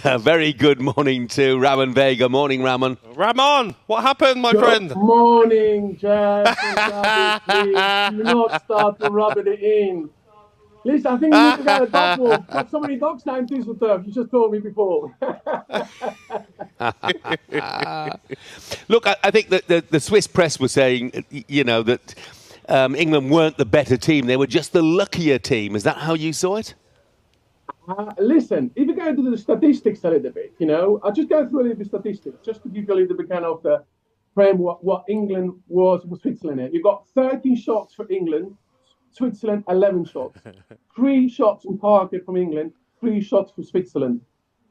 Very good morning to Ramon Vega. Morning, Ramon. Ramon, what happened, my friend? Good morning, Jeff and Gabby. Please do not start to rub it in. Listen, I think you need to get a dog walk. Got so many dogs now in Düsseldorf. You just told me before. Look, I think that the Swiss press was saying, that England weren't the better team. They were just the luckier team. Is that how you saw it? Listen, if you go into the statistics a little bit, I'll just go through a little bit of statistics, just to give you a little bit kind of the frame what England was with Switzerland in. You got 13 shots for England, Switzerland 11 shots. 3 shots on target from England, 3 shots for Switzerland.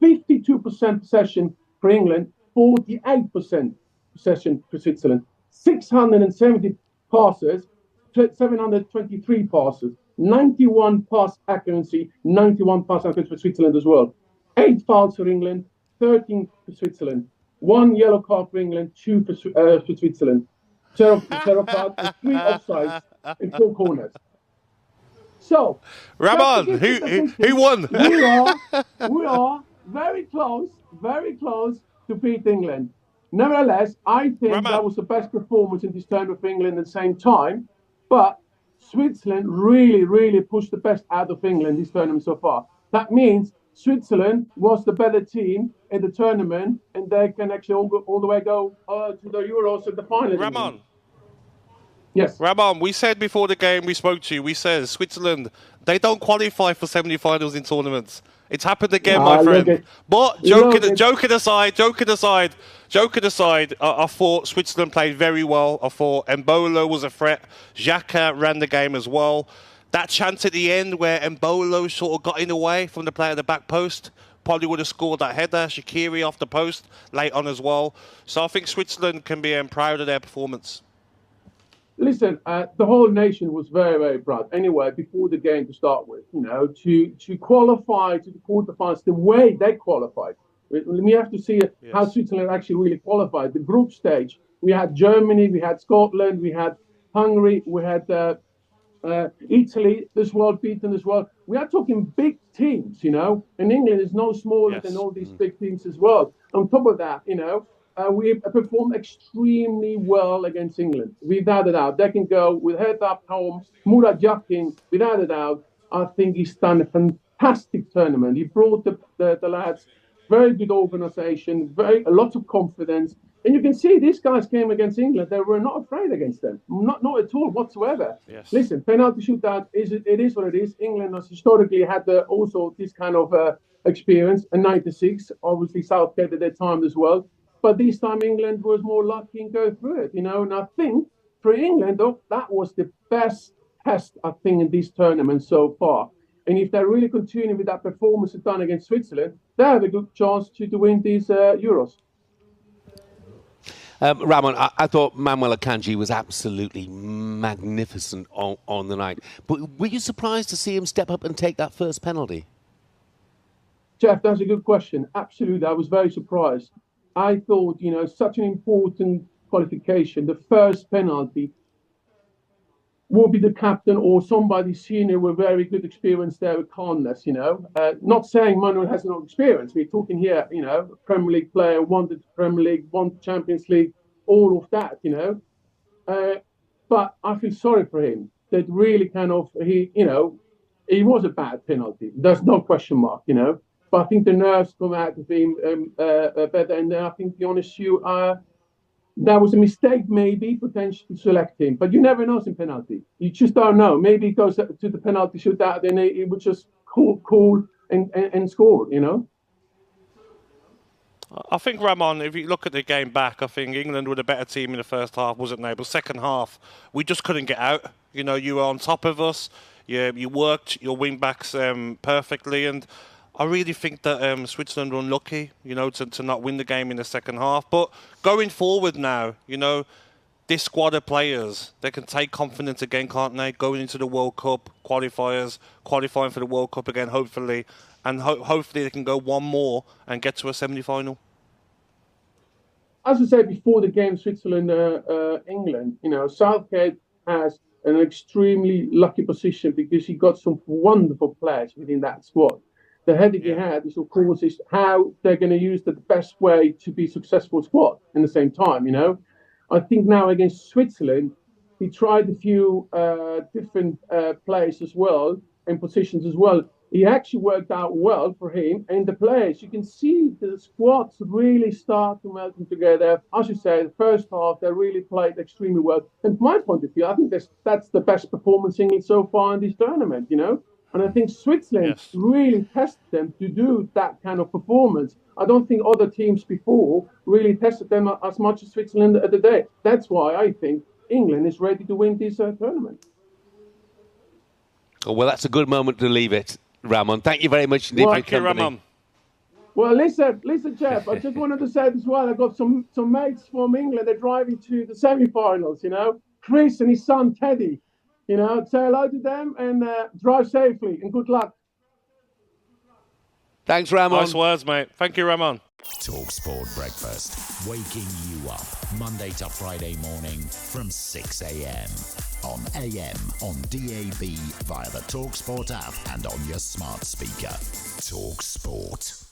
52% possession for England, 48% possession for Switzerland. 670 passes, 723 passes. 91 pass accuracy, 91 pass accuracy for Switzerland as well. 8 fouls for England, 13 for Switzerland. 1 yellow card for England, 2 for Switzerland. 0 card and 3 offsides in 4 corners. So, Ramon, who won? We are very close to beat England. Nevertheless, I think Ramon, that was the best performance in this tournament for England at the same time. But Switzerland really pushed the best out of England this tournament so far. That means Switzerland was the better team in the tournament, and they can actually all the way go to the Euros at the final. Ramon. Yes. Ramon, we said before the game we spoke to you, we said Switzerland, they don't qualify for semi-finals in tournaments. It's happened again, my friend. But joking aside, I thought Switzerland played very well. I thought Embolo was a threat. Xhaka ran the game as well. That chance at the end where Embolo sort of got in the way from the player at the back post, probably would have scored that header. Shaqiri off the post late on as well. So I think Switzerland can be proud of their performance. Listen, the whole nation was very proud. Anyway, before the game to start with, to qualify to the quarterfinals the way they qualified. We have to see how Switzerland actually really qualified. The group stage, we had Germany, we had Scotland, we had Hungary, we had Italy as well, beaten as well. We are talking big teams, and England is no smaller than all these big teams as well. On top of that, we performed extremely well against England, without a doubt. They can go with head up home. Murat Yakin, without a doubt, I think he's done a fantastic tournament. He brought the lads very good organisation, a lot of confidence. And you can see these guys came against England. They were not afraid against them, not at all whatsoever. Yes. Listen, penalty shootout, it is what it is. England has historically had also this kind of experience in 96, obviously Southgate at that time as well. But this time England was more lucky and go through it, And I think for England, that was the best test, I think, in this tournament so far. And if they really continue with that performance done against Switzerland, they have a good chance to win these Euros. Ramon, I thought Manuel Akanji was absolutely magnificent on the night. But were you surprised to see him step up and take that first penalty? Jeff, that's a good question. Absolutely. I was very surprised. I thought, such an important qualification, the first penalty will be the captain or somebody senior with very good experience there with calmness, Not saying Manuel has no experience. We're talking here, Premier League player, won the Premier League, won the Champions League, all of that, But I feel sorry for him. That really he was a bad penalty. There's no question mark, But I think the nerves come out of him better. And I think, to be honest, that was a mistake, maybe, potentially to select him. But you never know in penalty. You just don't know. Maybe he goes to the penalty shootout and he would just cool and score, I think, Ramon, if you look at the game back, I think England were the better team in the first half, wasn't they? But second half, we just couldn't get out. You were on top of us. You worked your wing-backs perfectly. And I really think that Switzerland were unlucky, to not win the game in the second half. But going forward now, this squad of players, they can take confidence again, can't they? Going into the World Cup qualifiers, qualifying for the World Cup again, hopefully. And hopefully they can go one more and get to a semi-final. As I said before the game, Switzerland-England, Southgate has an extremely lucky position because he got some wonderful players within that squad. The headache he had is, of course, is how they're going to use the best way to be successful squad in the same time, I think now against Switzerland, he tried a few different plays as well and positions as well. He actually worked out well for him, and the players, you can see the squads really start to melt together. As you say, the first half, they really played extremely well. And from my point of view, I think that's the best performance England so far in this tournament, And I think Switzerland really tested them to do that kind of performance. I don't think other teams before really tested them as much as Switzerland at the day. That's why I think England is ready to win this tournament. Oh, well, that's a good moment to leave it, Ramon. Thank you very much indeed. Thank you, Ramon. Well, listen, Jeff, I just wanted to say as well, I got some mates from England. They're driving to the semi-finals, Chris and his son, Teddy. Say hello to them and drive safely and good luck. Thanks, Ramon. Nice words, mate. Thank you, Ramon. talkSPORT Breakfast, waking you up Monday to Friday morning from 6 a.m. on AM, on DAB, via the talkSPORT app and on your smart speaker. talkSPORT.